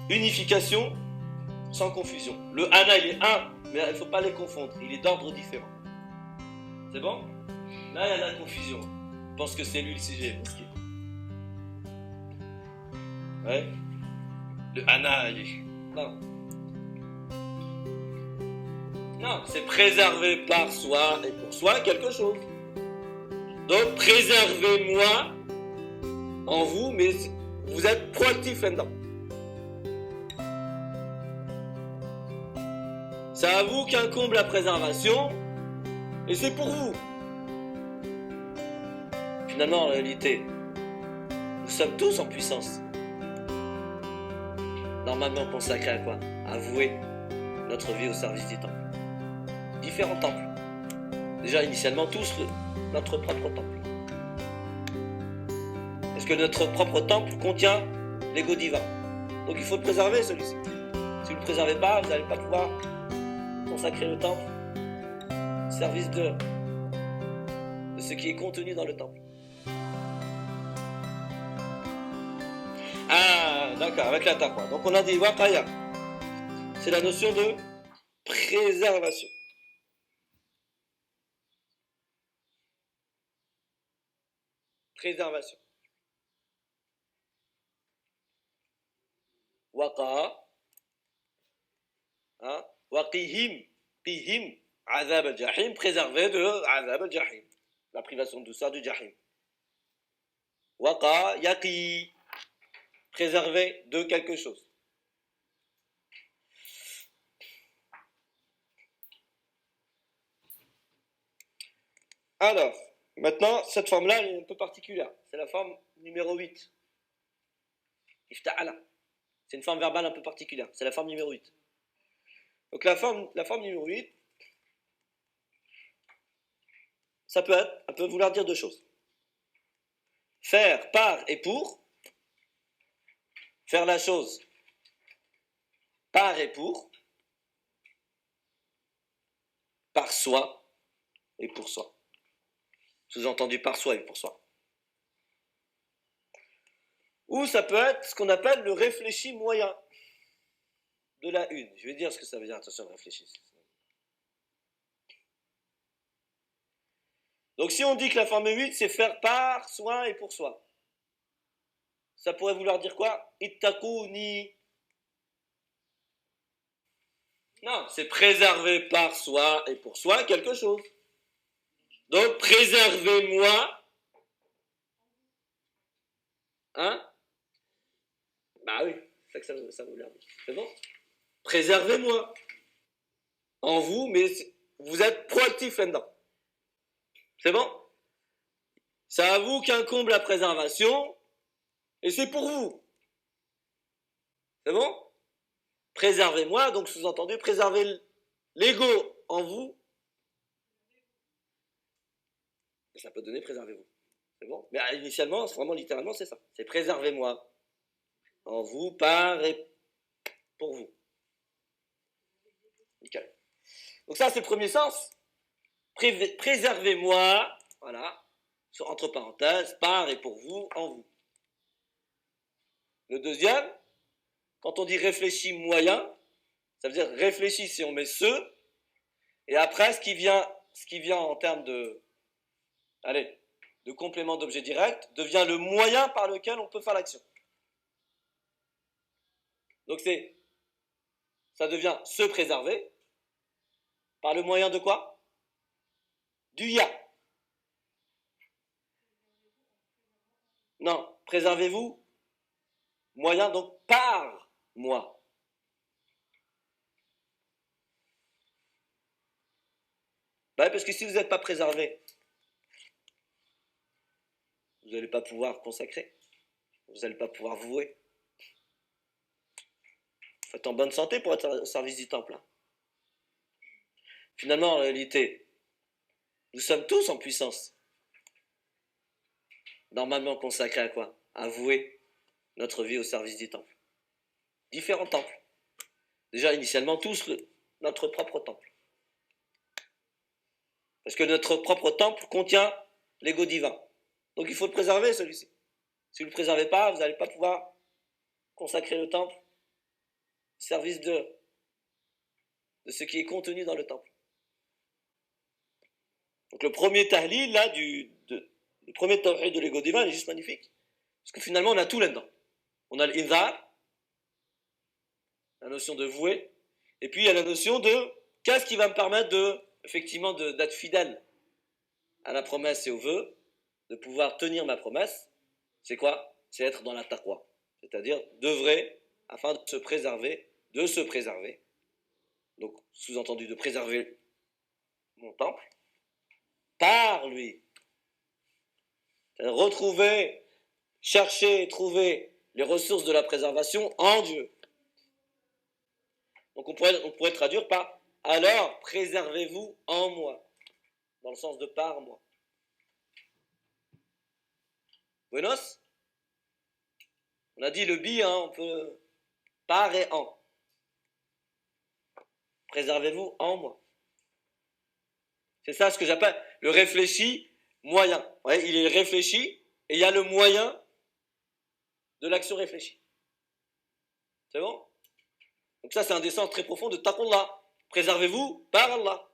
unification sans confusion. Le Ana, il est un, mais il ne faut pas les confondre. Il est d'ordre différent. C'est bon? Là, il y a la confusion. Je pense que c'est lui le sujet. Ouais. Le Ana, il est... Non. Non, c'est préserver par soi et pour soi quelque chose. Donc, préservez-moi en vous, mais vous êtes proactif là-dedans. C'est à vous qu'incombe la préservation, et c'est pour vous. Finalement, en réalité, nous sommes tous en puissance. Normalement consacrés à quoi? À vouer notre vie au service du temple. Différents temples. Déjà, initialement, tous notre propre temple. Parce que notre propre temple contient l'ego divin. Donc il faut le préserver, celui-ci. Si vous ne le préservez pas, vous n'allez pas pouvoir consacrer le temple au service de ce qui est contenu dans le temple. Ah, d'accord, avec la taqwa. Donc on a dit waqaya. C'est la notion de préservation. Préservation. Waqa. Hein? Waqihim. Qihim. Azab al-jahim. Préserver de azab al-jahim. La privation de douceur du jahim. Waqa. Yaqi. Préserver de quelque chose. Alors, maintenant, cette forme-là, elle est un peu particulière. C'est la forme numéro 8. Ifta'ala. C'est une forme verbale un peu particulière. C'est la forme numéro 8. Donc la forme numéro 8, ça peut vouloir dire deux choses. Faire par et pour. Faire la chose par et pour. Par soi et pour soi. Sous-entendu par soi et pour soi. Ou ça peut être ce qu'on appelle le réfléchi moyen de la une. Je vais dire ce que ça veut dire. Attention, réfléchissez. Donc si on dit que la forme 8, c'est faire par soi et pour soi. Ça pourrait vouloir dire quoi? Ittaquni. Non, c'est préserver par soi et pour soi quelque chose. Donc préservez-moi. Hein? Bah oui, c'est ça que ça veut dire. C'est bon? Préservez-moi. En vous, mais vous êtes proactif là-dedans. C'est bon? C'est à vous qu'incombe la préservation, et c'est pour vous. C'est bon? Préservez-moi, donc sous-entendu, préservez l'ego en vous. Ça peut donner préservez-vous. C'est bon? Mais initialement, vraiment littéralement, c'est ça. C'est préservez-moi. En vous, par et pour vous. Nickel. Donc ça, c'est le premier sens. Préservez-moi, voilà, entre parenthèses, par et pour vous, en vous. Le deuxième, quand on dit réfléchi moyen, ça veut dire réfléchi si on met ce, et après ce qui vient en termes de complément d'objet direct, devient le moyen par lequel on peut faire l'action. Donc ça devient se préserver, par le moyen de quoi? Du ya. Non, préservez-vous, moyen donc par moi. Bah, parce que si vous n'êtes pas préservé, vous n'allez pas pouvoir consacrer, vous n'allez pas pouvoir vouer. Il faut être en bonne santé pour être au service du temple. Hein. Finalement, en réalité, nous sommes tous en puissance. Normalement consacrés à quoi? À vouer notre vie au service du temple. Différents temples. Déjà, initialement, tous notre propre temple. Parce que notre propre temple contient l'ego divin. Donc il faut le préserver, celui-ci. Si vous ne le préservez pas, vous n'allez pas pouvoir consacrer le temple service de ce qui est contenu dans le temple. Donc le premier tahlil, là, le premier tawhid de l'ego divin, il est juste magnifique. Parce que finalement, on a tout là-dedans. On a l'inzar, la notion de vouer, et puis il y a la notion de qu'est-ce qui va me permettre effectivement d'être fidèle à la promesse et au vœu, de pouvoir tenir ma promesse. C'est quoi? C'est être dans la taqwa, c'est-à-dire d'œuvrer afin de se préserver, donc sous-entendu de préserver mon temple, par lui. C'est-à-dire retrouver, chercher, trouver les ressources de la préservation en Dieu. Donc on pourrait traduire par « alors préservez-vous en moi », dans le sens de « par moi ». Buenos? On a dit le bi, hein, on peut par et en. Préservez-vous en moi. C'est ça ce que j'appelle le réfléchi moyen. Ouais, il est réfléchi et il y a le moyen de l'action réfléchie. C'est bon? Donc ça, c'est un des sens très profond de taqullah. Préservez-vous par Allah.